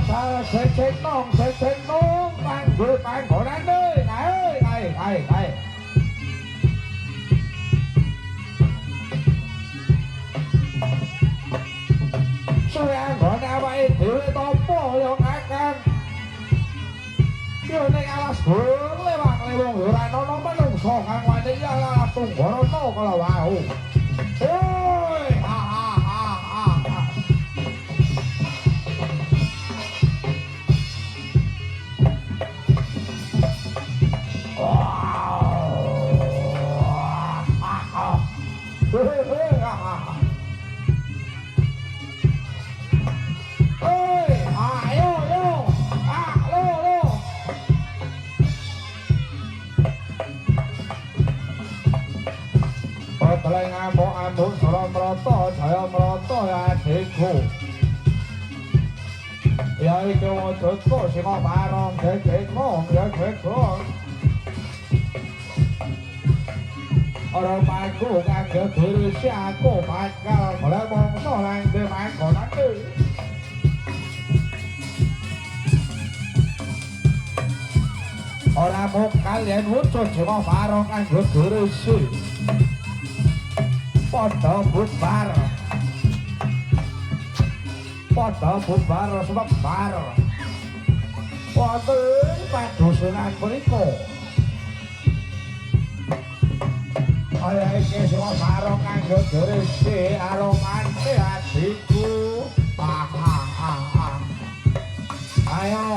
ta chết nong bạn vừa bạn của anh ơi này sao anh gọi ra bay thiếu to bỏ vô ăn cái này là sướng lên bạn này luôn rồi nó bắt đầu sòng ăn ngoài đấy là tung của nó có là vào ôi muốn to trời to là thế khổ vậy kêu tôi có sẽ có ba non thế khổ thế khổ ở đâu mà cô đang chờ thứ xa cô mà cả có lẽ mong nó là để mà có đánh được ở đây một cái liền hút cho chỉ có ba non anh cứ thứ sự Pada bubar sebab bar wonten padusunan punika iki sing sarong kanggo derese aromane hatiku ayo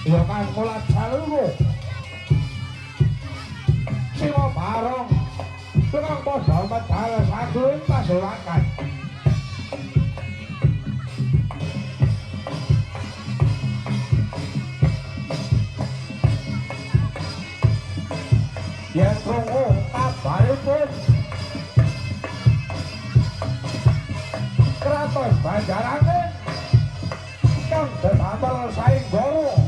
ya kan mulat saluruh sing barong tukang padha medal saguling pasulakan yen krungu kabaripun kraton Banjarangin kang dadamel saing goro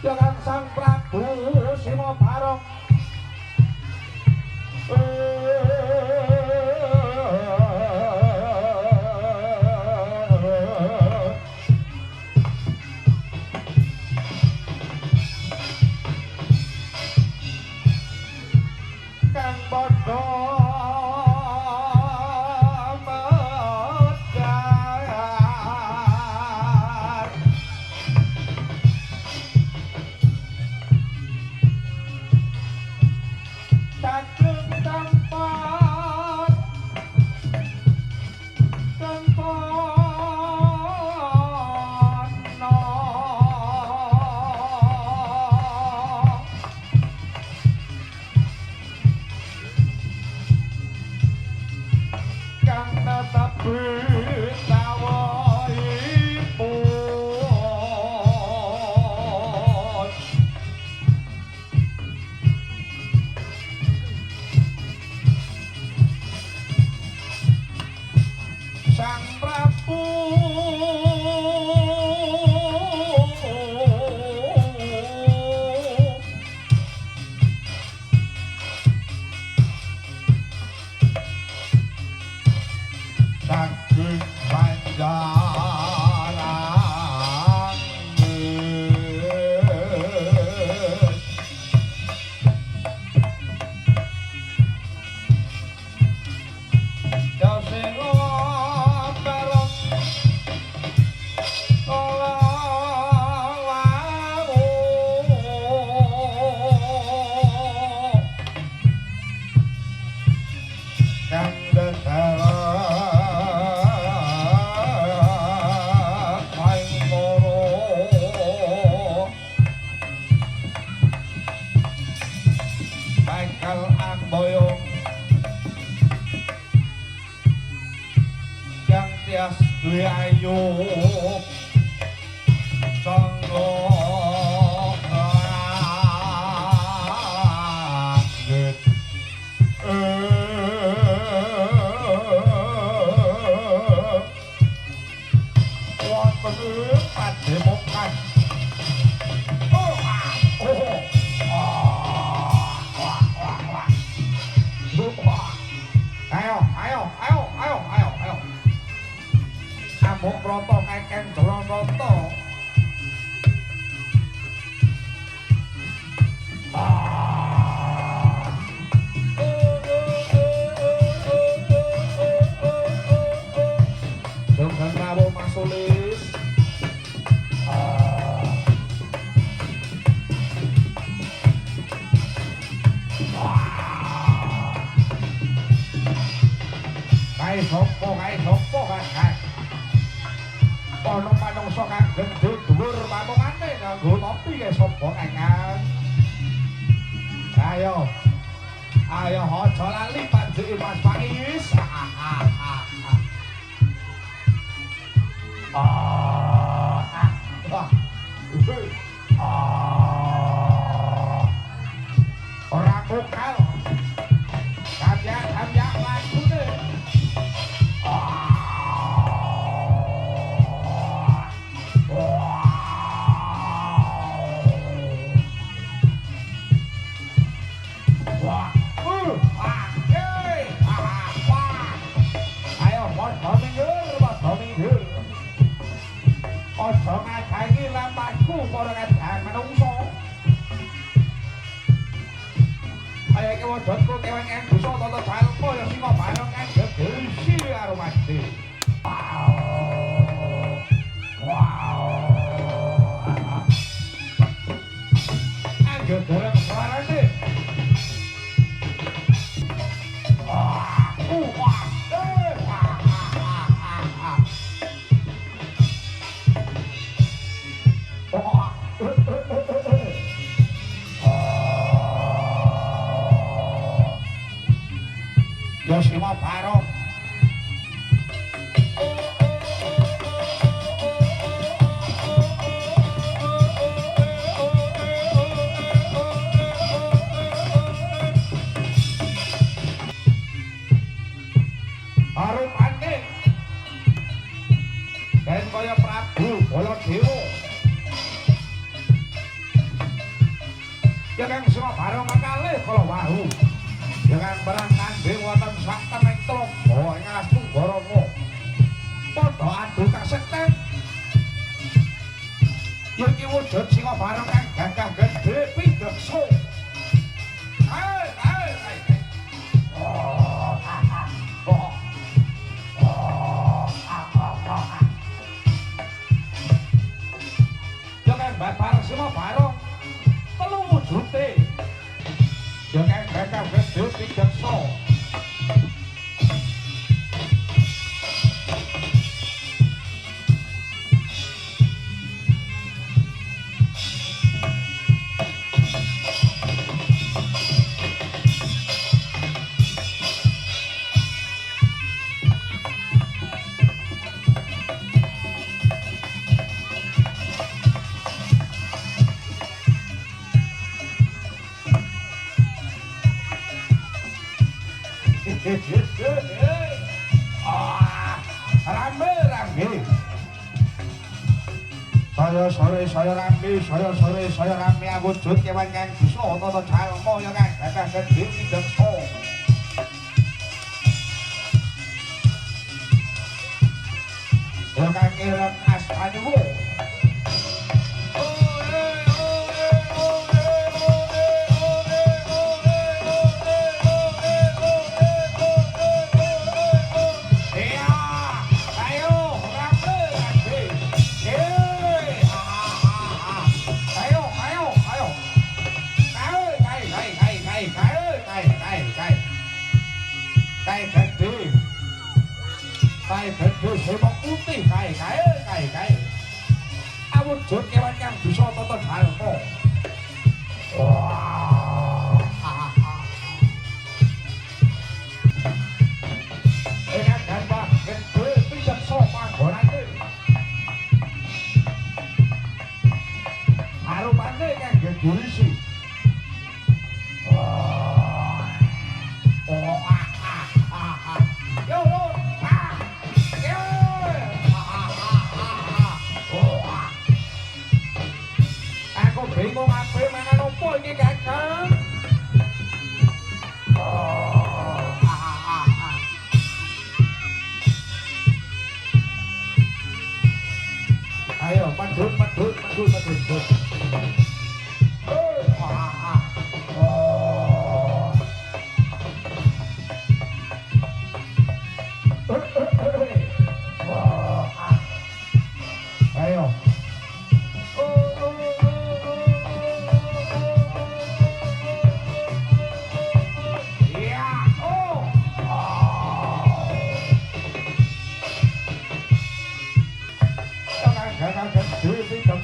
dengan Sang Prabu Simobarong kang padha Sang Prabu Sang bakal amboyong yang tias duwe ayu sanggo Broto kakeng Broto Sugeng Prabu Masulis Kai sopo kai ono manungsa kang gedhe dhuwur pamungane nganggo topi ya sapa kangen ayo aja lali panjiki Mas Pais ora bokal kamyak lagune Ojo ngadangi lampahku para kadang menungso. Ayo iki wodotku kewan kang dosa tata jalma ya sing bareng kang gedhesi karo mati. Wow. Angger bareng suarane. Yosima Barong Arupane dan kaya Prabu Baladewa Jangan semua barang makalih kalau wahu Jangan barang kandeng wonten sak tenek tlogo ing alas Tunggarama padha adu kasekten iki wujud singa bareng kang gagah gedhe pideksa Jangan babar semua bareng telu wujude Jangan gagah gedhe pideksa Rame. Saya sore rame wujud kewan kang bisa tata jalma ya kang gagah gedhe pideksa. Ya kang ireng astaniwo. Kai gedhe semok putih kai. Awujud kewan kang bisa tata jalma.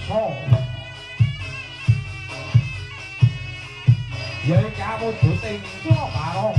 mangsa ya iki aku duting karo